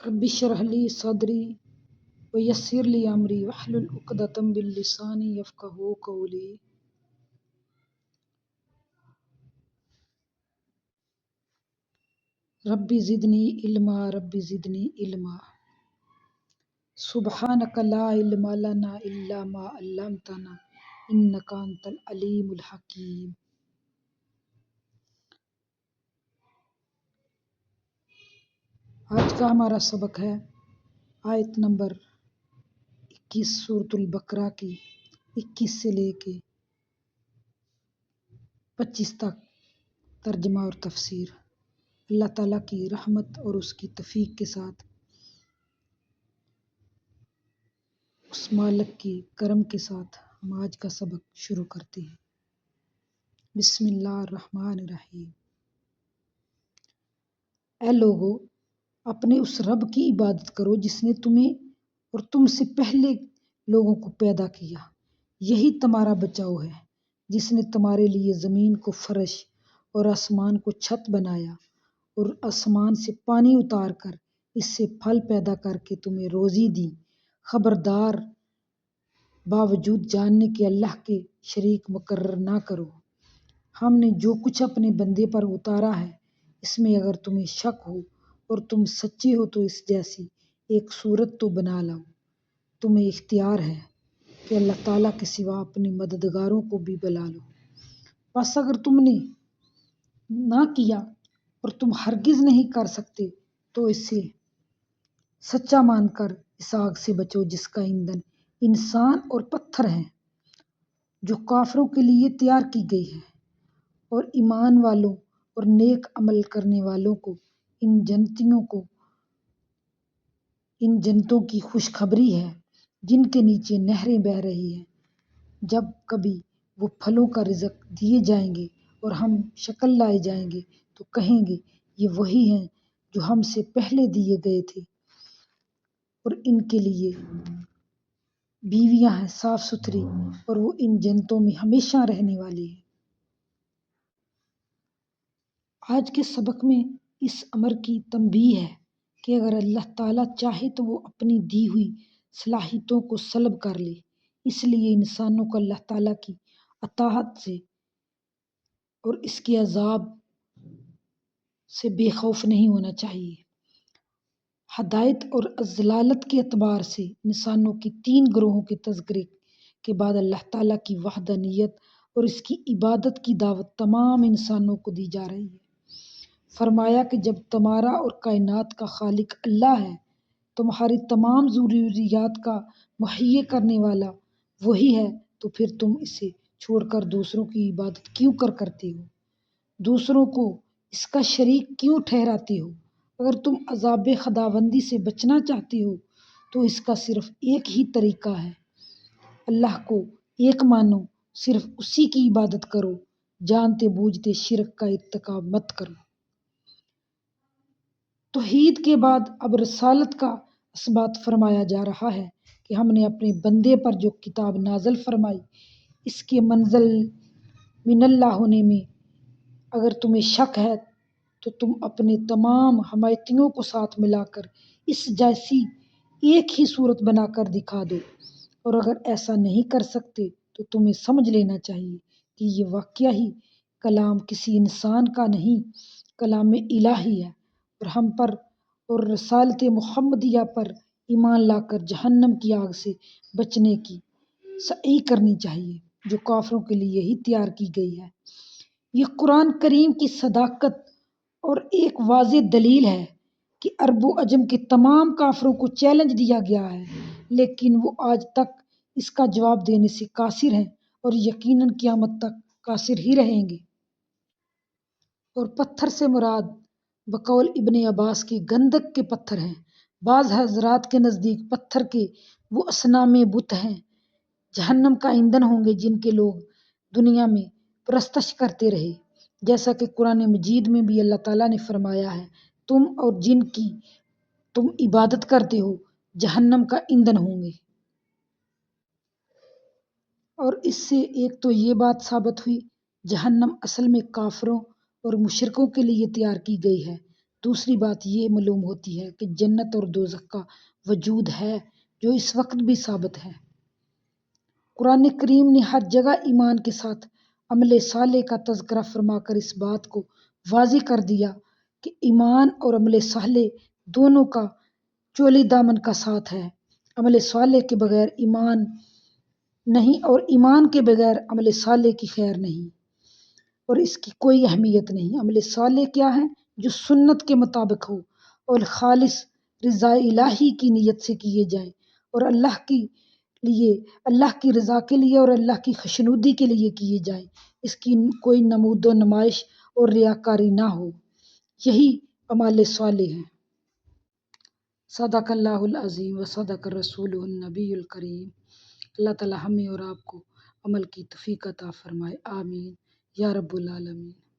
رب اشرح لی صدری ویسر لی امری واحلل عقدۃ من لسانی یفقہوا قولی۔ رب زدنی علما رب زدنی علما سبحانک لا علم لنا الا ما علمتنا انک انت العلیم الحکیم۔ آج کا ہمارا سبق ہے آیت نمبر 21 سورۃ البقرہ کی 21 سے لے کے 25 تک ترجمہ اور تفسیر۔ اللہ تعالیٰ کی رحمت اور اس کی توفیق کے ساتھ، اس مالک کی کرم کے ساتھ ہم آج کا سبق شروع کرتے ہیں۔ بسم اللہ الرحمن الرحیم۔ اے لوگو، اپنے اس رب کی عبادت کرو جس نے تمہیں اور تم سے پہلے لوگوں کو پیدا کیا۔ یہی تمہارا بچاؤ ہے، جس نے تمہارے لیے زمین کو فرش اور آسمان کو چھت بنایا، اور آسمان سے پانی اتار کر اس سے پھل پیدا کر کے تمہیں روزی دی۔ خبردار، باوجود جاننے کے اللہ کے شریک مقرر نہ کرو۔ ہم نے جو کچھ اپنے بندے پر اتارا ہے، اس میں اگر تمہیں شک ہو اور تم سچے ہو تو اس جیسی ایک صورت تو بنا لاؤ۔ تمہیں اختیار ہے کہ اللہ تعالیٰ کے سوا اپنے مددگاروں کو بھی بلا لو۔ بس اگر تم نے نہ کیا اور تم ہرگز نہیں کر سکتے تو اسے سچا مان کر اس آگ سے بچو جس کا ایندھن انسان اور پتھر ہیں، جو کافروں کے لیے تیار کی گئی ہے، اور ایمان والوں اور نیک عمل کرنے والوں کو ان جنتوں کی خوشخبری ہے جن کے نیچے نہریں بہہ رہی ہیں۔ جب کبھی وہ پھلوں کا رزق دیے جائیں گے اور ہم شکل لائے جائیں گے تو کہیں گے یہ وہی ہیں جو ہم سے پہلے دیے گئے تھے، اور ان کے لیے بیویاں ہیں صاف ستھری، اور وہ ان جنتوں میں ہمیشہ رہنے والی ہیں۔ آج کے سبق میں اس امر کی تنبیہ ہے کہ اگر اللہ تعالیٰ چاہے تو وہ اپنی دی ہوئی صلاحیتوں کو سلب کر لے۔ اس لیے انسانوں کو اللہ تعالیٰ کی اطاعت سے اور اس کے عذاب سے بے خوف نہیں ہونا چاہیے۔ ہدایت اور ضلالت کے اعتبار سے انسانوں کی 3 گروہوں کے تذکرے کے بعد اللہ تعالیٰ کی وحدانیت اور اس کی عبادت کی دعوت تمام انسانوں کو دی جا رہی ہے۔ فرمایا کہ جب تمہارا اور کائنات کا خالق اللہ ہے، تمہاری تمام ضروریات کا مہیا کرنے والا وہی ہے، تو پھر تم اسے چھوڑ کر دوسروں کی عبادت کیوں کرتے ہو؟ دوسروں کو اس کا شریک کیوں ٹھہراتے ہو؟ اگر تم عذاب خداوندی سے بچنا چاہتے ہو تو اس کا صرف ایک ہی طریقہ ہے، اللہ کو ایک مانو، صرف اسی کی عبادت کرو، جانتے بوجھتے شرک کا ارتکاب مت کرو۔ توحید کے بعد اب رسالت کا اثبات فرمایا جا رہا ہے کہ ہم نے اپنے بندے پر جو کتاب نازل فرمائی، اس کے منزل من اللہ ہونے میں اگر تمہیں شک ہے تو تم اپنے تمام حمایتیوں کو ساتھ ملا کر اس جیسی ایک ہی صورت بنا کر دکھا دو، اور اگر ایسا نہیں کر سکتے تو تمہیں سمجھ لینا چاہیے کہ یہ واقعہ ہی کلام کسی انسان کا نہیں، کلام الہی ہے، اور ہم پر اور رسالت محمدیہ پر ایمان لا کر جہنم کی آگ سے بچنے کی سعی کرنی چاہیے جو کافروں کے لیے ہی تیار کی گئی ہے۔ یہ قرآن کریم کی صداقت اور ایک واضح دلیل ہے کہ عرب و عجم کے تمام کافروں کو چیلنج دیا گیا ہے، لیکن وہ آج تک اس کا جواب دینے سے قاصر ہیں اور یقیناً قیامت تک قاصر ہی رہیں گے۔ اور پتھر سے مراد بقول ابن عباس کے گندک کے پتھر ہیں۔ بعض حضرات کے نزدیک پتھر کے وہ اصنام بت ہیں جہنم کا ایندھن ہوں گے جن کے لوگ دنیا میں پرستش کرتے رہے، جیسا کہ قرآن مجید میں بھی اللہ تعالیٰ نے فرمایا ہے تم اور جن کی تم عبادت کرتے ہو جہنم کا ایندھن ہوں گے۔ اور اس سے ایک تو یہ بات ثابت ہوئی جہنم اصل میں کافروں اور مشرکوں کے لیے تیار کی گئی ہے، دوسری بات یہ معلوم ہوتی ہے کہ جنت اور دوزخ کا وجود ہے جو اس وقت بھی ثابت ہے۔ قرآن کریم نے ہر جگہ ایمان کے ساتھ عمل صالح کا تذکرہ فرما کر اس بات کو واضح کر دیا کہ ایمان اور عمل صالح دونوں کا چولی دامن کا ساتھ ہے۔ عمل صالح کے بغیر ایمان نہیں اور ایمان کے بغیر عمل صالح کی خیر نہیں اور اس کی کوئی اہمیت نہیں۔ عمل صالح کیا ہے؟ جو سنت کے مطابق ہو اور خالص رضا الہی کی نیت سے کیے جائیں اور اللہ کی رضا کے لیے اور اللہ کی خوشنودی کے لیے کیے جائیں، اس کی کوئی نمود و نمائش اور ریاکاری نہ ہو، یہی اعمال صالح ہیں۔ صدق اللہ العظیم و صدق رسول النبی الکریم۔ اللہ تعالی ہمیں اور آپ کو عمل کی توفیق عطا فرمائے، آمین یا رب العالمین۔